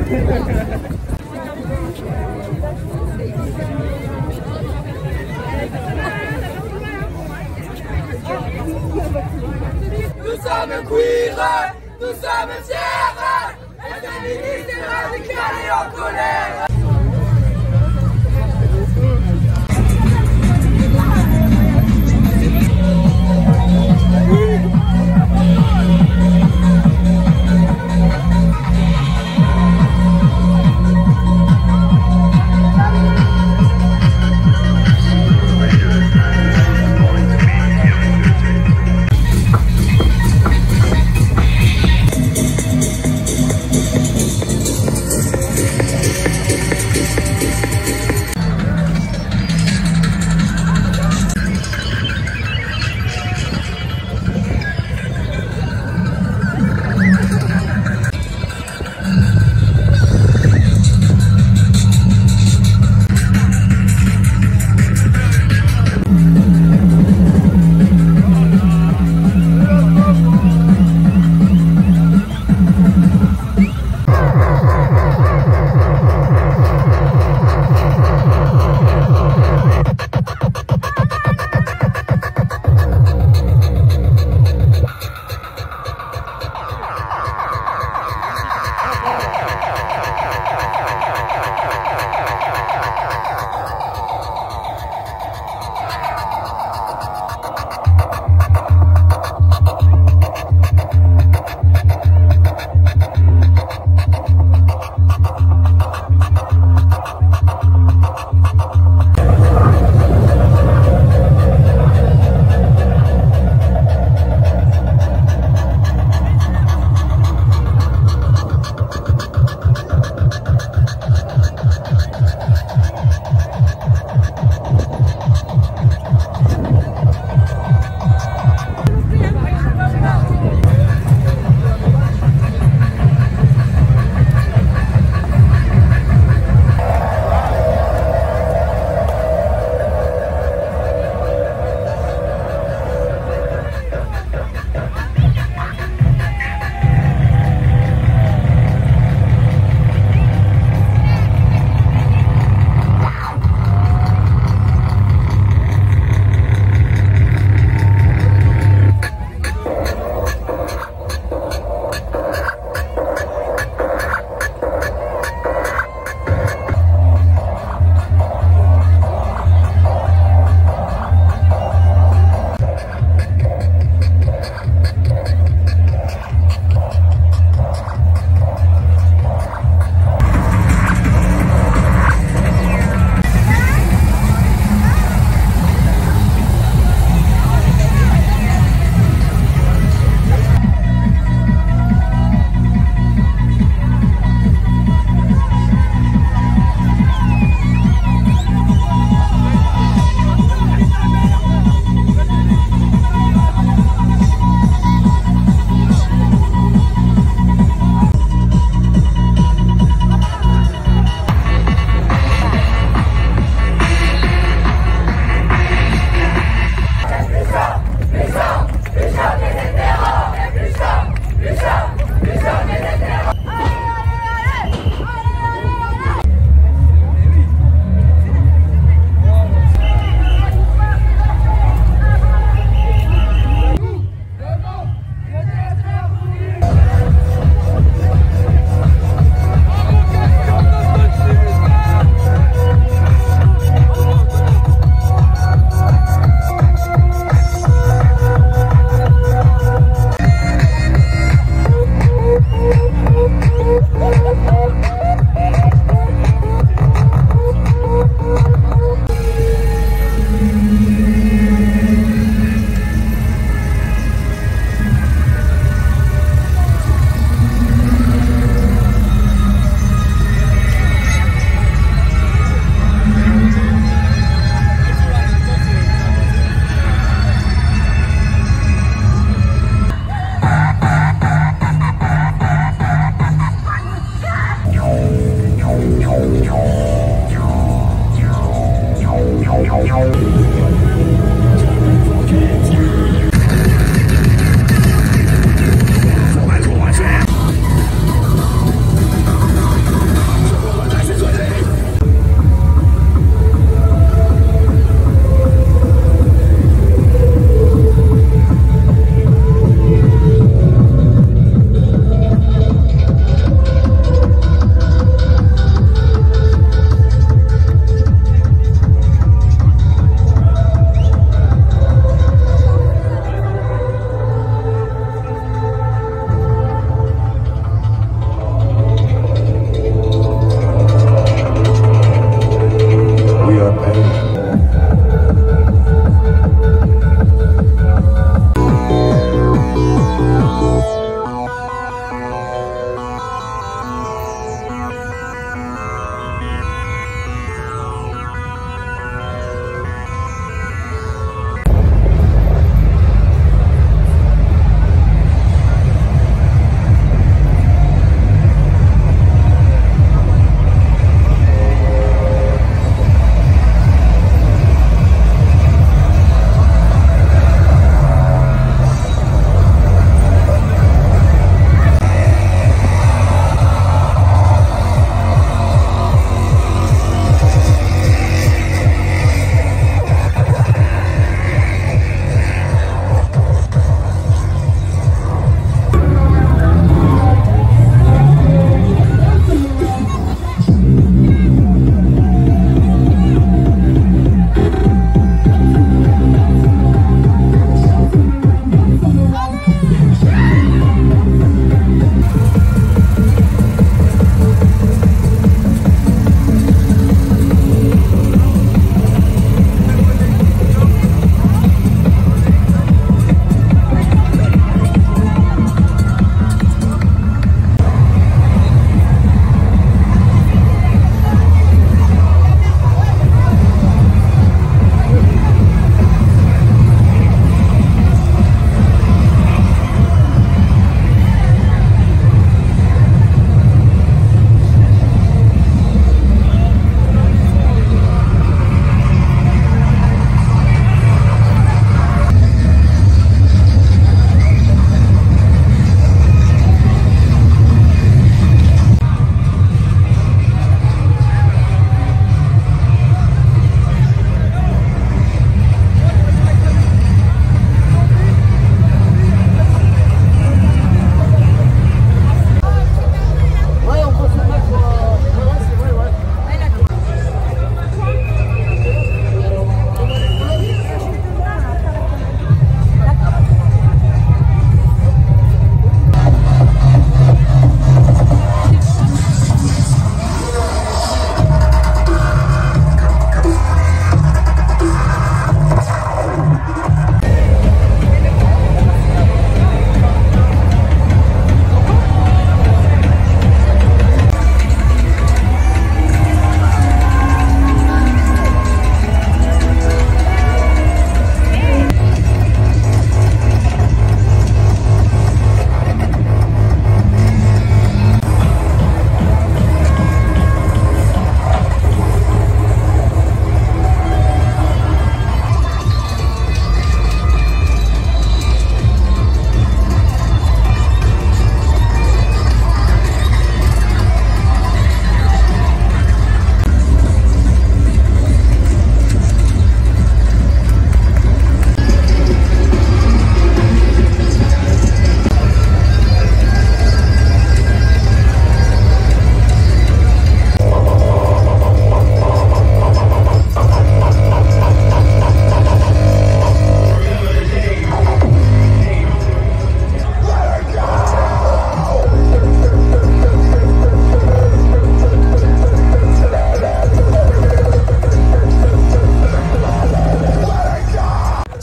Nous sommes queer, nous sommes fiers, et féministes et radicales et en colère.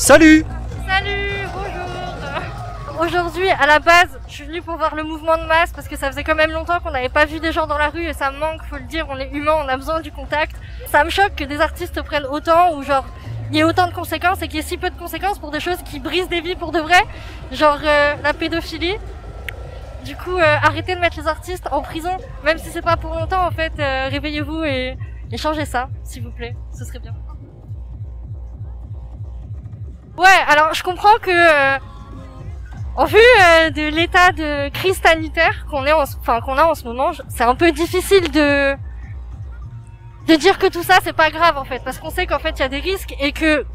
Salut! Salut, bonjour. Aujourd'hui, à la base, je suis venue pour voir le mouvement de masse parce que ça faisait quand même longtemps qu'on n'avait pas vu des gens dans la rue et ça me manque, faut le dire, on est humain, on a besoin du contact. Ça me choque que des artistes prennent autant ou genre il y ait autant de conséquences et qu'il y ait si peu de conséquences pour des choses qui brisent des vies pour de vrai, genre la pédophilie. Du coup, arrêtez de mettre les artistes en prison, même si c'est pas pour longtemps en fait, réveillez-vous et changez ça, s'il vous plaît, ce serait bien. Ouais, alors je comprends que en vue de l'état de crise sanitaire qu'on a en ce moment, c'est un peu difficile de dire que tout ça c'est pas grave en fait, parce qu'on sait qu'en fait il y a des risques et que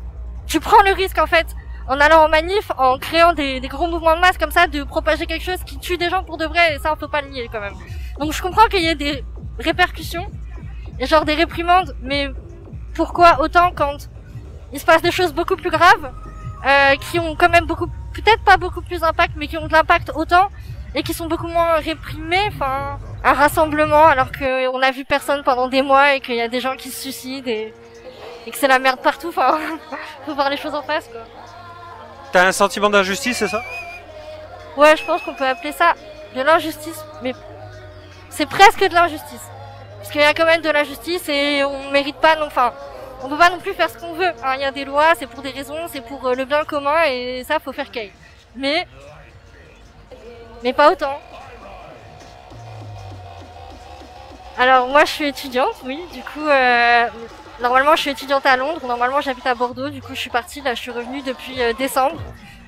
tu prends le risque en fait en allant en manif, en créant des gros mouvements de masse comme ça, de propager quelque chose qui tue des gens pour de vrai, et ça on peut pas le nier quand même. Donc je comprends qu'il y ait des répercussions et genre des réprimandes, mais pourquoi autant quand il se passe des choses beaucoup plus graves qui ont quand même peut-être pas beaucoup plus d'impact, mais qui ont de l'impact autant et qui sont beaucoup moins réprimés. Enfin, un rassemblement alors qu'on a vu personne pendant des mois et qu'il y a des gens qui se suicident et que c'est la merde partout. Enfin, faut voir les choses en face, quoi. T'as un sentiment d'injustice, c'est ça? Ouais, je pense qu'on peut appeler ça de l'injustice, mais c'est presque de l'injustice. Parce qu'il y a quand même de l'injustice et on mérite pas, non, enfin, on peut pas non plus faire ce qu'on veut. Hein. Il y a des lois, c'est pour des raisons, c'est pour le bien commun et ça, faut faire caille. Mais pas autant. Alors moi, je suis étudiante, oui. Du coup, normalement, je suis étudiante à Londres. Normalement, j'habite à Bordeaux. Du coup, je suis partie. Là, je suis revenue depuis décembre.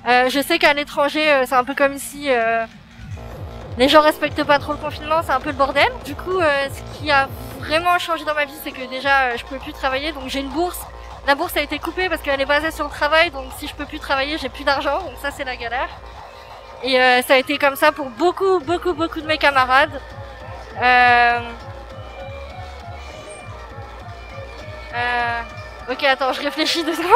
Je sais qu'à l'étranger, c'est un peu comme ici. Les gens respectent pas trop le confinement, c'est un peu le bordel. Du coup, ce qui a vraiment changé dans ma vie, c'est que déjà, je pouvais plus travailler, donc j'ai une bourse. La bourse a été coupée parce qu'elle est basée sur le travail, donc si je peux plus travailler, j'ai plus d'argent, donc ça c'est la galère. Et ça a été comme ça pour beaucoup de mes camarades. Ok, attends, je réfléchis 2 secondes.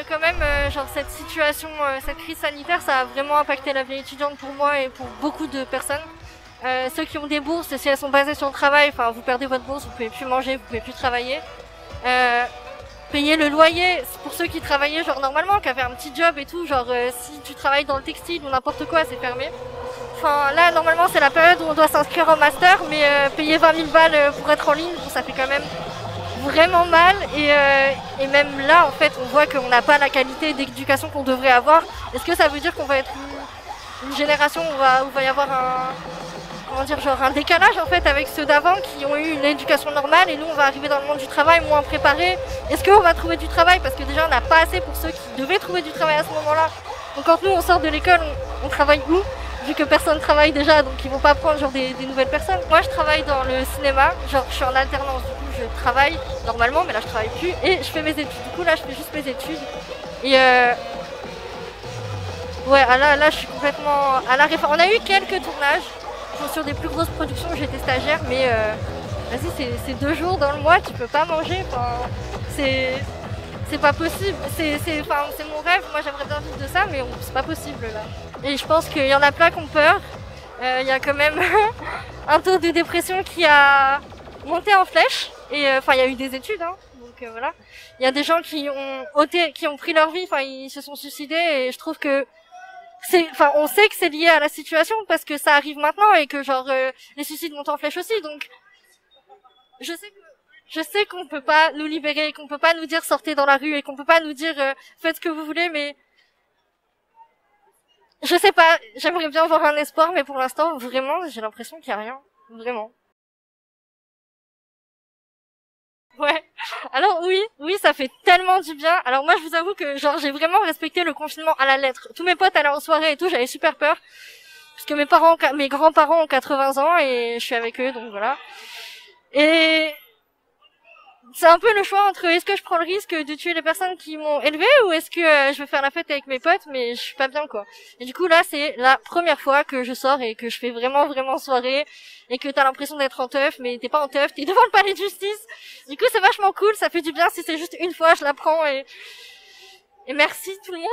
Quand même, genre cette situation, cette crise sanitaire, ça a vraiment impacté la vie étudiante pour moi et pour beaucoup de personnes. Ceux qui ont des bourses, si elles sont basées sur le travail, enfin vous perdez votre bourse, vous pouvez plus manger, vous pouvez plus travailler. Payer le loyer, pour ceux qui travaillaient genre normalement, qui avaient un petit job et tout, genre si tu travailles dans le textile ou n'importe quoi, c'est fermé. Enfin là, normalement c'est la période où on doit s'inscrire en master, mais payer 20 000 balles pour être en ligne, ça fait quand même vraiment mal et même là en fait on voit qu'on n'a pas la qualité d'éducation qu'on devrait avoir. Est-ce que ça veut dire qu'on va être une génération où va y avoir un décalage en fait avec ceux d'avant qui ont eu une éducation normale et nous on va arriver dans le monde du travail moins préparés? Est-ce qu'on va trouver du travail? Parce que déjà on n'a pas assez pour ceux qui devaient trouver du travail à ce moment-là. Donc quand nous on sort de l'école, on travaille où? Vu que personne travaille déjà, donc ils vont pas prendre genre des nouvelles personnes. Moi je travaille dans le cinéma, genre je suis en alternance, du coup je travaille normalement, mais là je travaille plus et je fais mes études. Du coup là je fais juste mes études et ouais là je suis complètement à l'arrêt. Enfin, on a eu quelques tournages sur des plus grosses productions où j'étais stagiaire, mais vas-y c'est 2 jours dans le mois, tu peux pas manger. Enfin, c'est pas possible. C'est mon rêve. Moi j'aimerais bien vivre de ça, mais c'est pas possible là. Et je pense qu'il y en a plein qui ont peur. Il y a quand même un taux de dépression qui a monté en flèche. Et enfin, il y a eu des études, hein. Donc voilà. Il y a des gens qui ont pris leur vie. Enfin, ils se sont suicidés. Et je trouve que on sait que c'est lié à la situation parce que ça arrive maintenant et que genre les suicides montent en flèche aussi. Donc je sais qu'on peut pas nous libérer, qu'on peut pas nous dire sortez dans la rue et qu'on peut pas nous dire faites ce que vous voulez, mais je sais pas, j'aimerais bien avoir un espoir, mais pour l'instant, vraiment, j'ai l'impression qu'il y a rien. Vraiment. Ouais. Alors oui, ça fait tellement du bien. Alors moi, je vous avoue que genre j'ai vraiment respecté le confinement à la lettre. Tous mes potes allaient en soirée et tout, j'avais super peur. Parce que mes grands-parents ont 80 ans et je suis avec eux, donc voilà. Et c'est un peu le choix entre est-ce que je prends le risque de tuer les personnes qui m'ont élevé ou est-ce que je vais faire la fête avec mes potes mais je suis pas bien quoi. Et du coup là c'est la première fois que je sors et que je fais vraiment soirée et que t'as l'impression d'être en teuf mais t'es pas en teuf, t'es devant le palais de justice. Du coup c'est vachement cool, ça fait du bien si c'est juste une fois je la prends Et merci tout le monde.